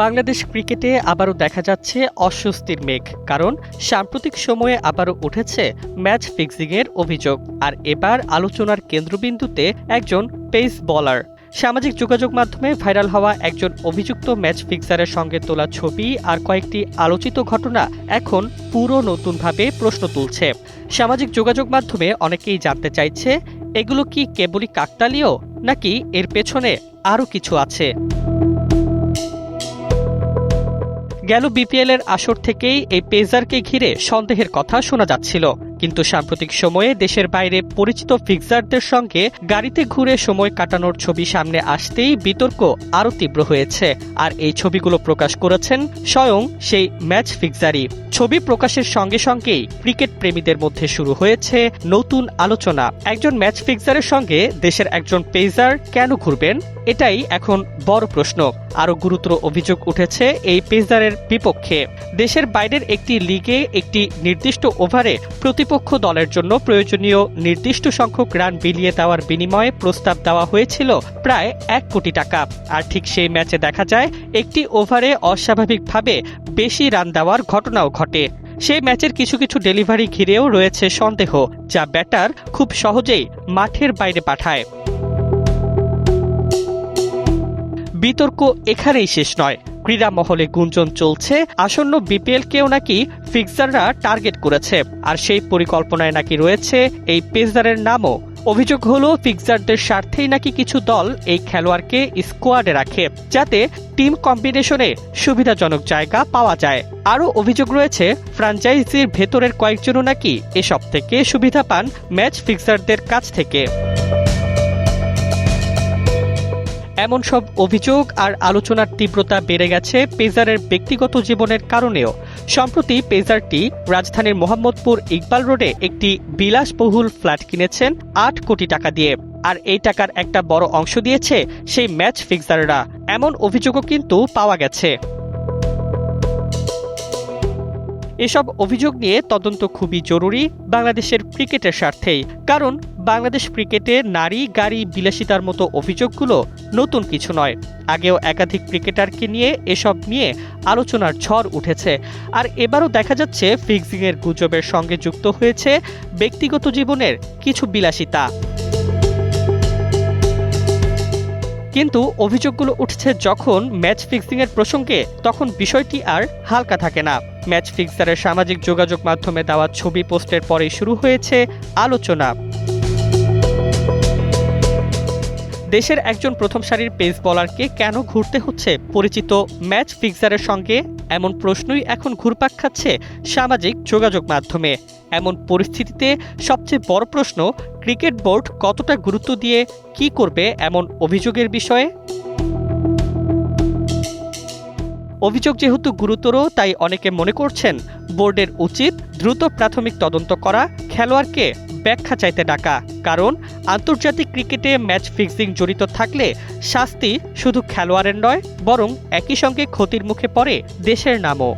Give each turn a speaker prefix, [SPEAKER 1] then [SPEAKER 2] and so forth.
[SPEAKER 1] বাংলাদেশ ক্রিকেটে আবারও দেখা যাচ্ছে অস্বস্তির মেঘ, কারণ সাম্প্রতিক সময়ে আবারও উঠেছে ম্যাচ ফিক্সিংয়ের অভিযোগ। আর এবার আলোচনার কেন্দ্রবিন্দুতে একজন পেস বোলার। সামাজিক যোগাযোগ মাধ্যমে ভাইরাল হওয়া একজন অভিযুক্ত ম্যাচ ফিক্সারের সঙ্গে তোলা ছবি আর কয়েকটি আলোচিত ঘটনা এখন পুরো নতুনভাবে প্রশ্ন তুলছে। সামাজিক যোগাযোগ মাধ্যমে অনেকেই জানতে চাইছে, এগুলো কি কেবলই কাকতালীয়, নাকি এর পেছনে আরও কিছু আছে। গেল বিপিএল এর আসর থেকেই এই পেসারকে ঘিরে সন্দেহের কথা শোনা যাচ্ছিল, কিন্তু সাম্প্রতিক সময়ে দেশের বাইরে পরিচিত ফিক্সারদের সঙ্গে গাড়িতে ঘুরে সময় কাটানোর ছবি সামনে আসতেই বিতর্ক আরও তীব্র হয়েছে। আর এই ছবিগুলো প্রকাশ করেছেন স্বয়ং সেই ম্যাচ ফিক্সারই। ছবি প্রকাশের সঙ্গে সঙ্গেই ক্রিকেট প্রেমীদের মধ্যে শুরু হয়েছে নতুন আলোচনা। একজন ম্যাচ ফিক্সারের সঙ্গে দেশের একজন পেসার কেন ঘুরবেন, এটাই এখন বড় প্রশ্ন। আরও গুরুতর অভিযোগ উঠেছে এই পেসারের বিপক্ষে। দেশের বাইরের একটি লিগে একটি নির্দিষ্ট ওভারে প্রতিপক্ষ দলের জন্য প্রয়োজনীয় নির্দিষ্ট সংখ্যক রান বিলিয়ে দেওয়ার বিনিময়ে প্রস্তাব দেওয়া হয়েছিল প্রায় 1 কোটি টাকা। আর ঠিক সেই ম্যাচে দেখা যায় একটি ওভারে অস্বাভাবিকভাবে বেশি রান দেওয়ার ঘটনাও ঘটে। সেই ম্যাচের কিছু কিছু ডেলিভারি ঘিরেও রয়েছে সন্দেহ, যা ব্যাটার খুব সহজেই মাঠের বাইরে পাঠায়। বিতর্ক এখানেই শেষ নয়। ক্রীড়া মহলে গুঞ্জন চলছে আসন্ন বিপিএলকেও নাকি ফিক্সাররা টার্গেট করেছে, আর সেই পরিকল্পনায় নাকি রয়েছে এই পেসারের নামও। অভিযোগ হলো ফিক্সারদের স্বার্থেই নাকি কিছু দল এই খেলোয়াড়কে স্কোয়াডে রাখে, যাতে টিম কম্বিনেশনে সুবিধাজনক জায়গা পাওয়া যায়। আরও অভিযোগ রয়েছে ফ্র্যাঞ্চাইজির ভেতরের কয়েকজনও নাকি এসব থেকে সুবিধা পান ম্যাচ ফিক্সারদের কাছ থেকে। এমন সব অভিযোগ আর আলোচনার তীব্রতা বেড়ে গেছে পেসারের ব্যক্তিগত জীবনের কারণেও। সম্প্রতি পেসারটি রাজধানীর মোহাম্মদপুর ইকবাল রোডে একটি বিলাসবহুল ফ্ল্যাট কিনেছেন 8 কোটি টাকা দিয়ে, আর এই টাকার একটা বড় অংশ দিয়েছে সেই ম্যাচ ফিক্সাররা। এমন অভিযোগও কিন্তু পাওয়া গেছে। এসব অভিযোগ নিয়ে তদন্ত খুবই জরুরি বাংলাদেশের ক্রিকেটের স্বার্থেই, কারণ বাংলাদেশ ক্রিকেটে নারী গাড়ি বিলাসিতার মতো অভিযোগগুলো নতুন কিছু নয়। আগেও একাধিক ক্রিকেটারকে নিয়ে এসব নিয়ে আলোচনার ঝড় উঠেছে, আর এবারও দেখা যাচ্ছে ফিক্সিংয়ের গুজবের সঙ্গে যুক্ত হয়েছে ব্যক্তিগত জীবনের কিছু বিলাসিতা। কিন্তু অভিযোগগুলো উঠছে যখন ম্যাচ ফিক্সিংয়ের প্রসঙ্গে, তখন বিষয়টি আর হালকা থাকে না। ম্যাচ ফিক্সারের সামাজিক যোগাযোগ মাধ্যমে দেওয়া ছবি পোস্টের পরেই শুরু হয়েছে আলোচনা। দেশের একজন প্রথম সারির পেস বোলারকে কেন ঘুরতে হচ্ছে পরিচিত ম্যাচ ফিক্সারের সঙ্গে, এমন প্রশ্নই এখন ঘুরপাক খাচ্ছে সামাজিক যোগাযোগ মাধ্যমে। এমন পরিস্থিতিতে সবচেয়ে বড় প্রশ্ন, ক্রিকেট বোর্ড কতটা গুরুত্ব দিয়ে কি করবে এমন অভিযোগের বিষয়ে। অভিযোগ যেহেতু গুরুতর, তাই অনেকে মনে করছেন বোর্ডের উচিত দ্রুত প্রাথমিক তদন্ত করা, খেলোয়াড়কে ব্যাখ্যা চাইতে ডাকা। কারণ আন্তর্জাতিক ক্রিকেটে ম্যাচ ফিক্সিং জড়িত থাকলে শাস্তি শুধু খেলোয়াড়ের নয়, বরং একই সঙ্গে ক্ষতির মুখে পড়ে দেশের নামও।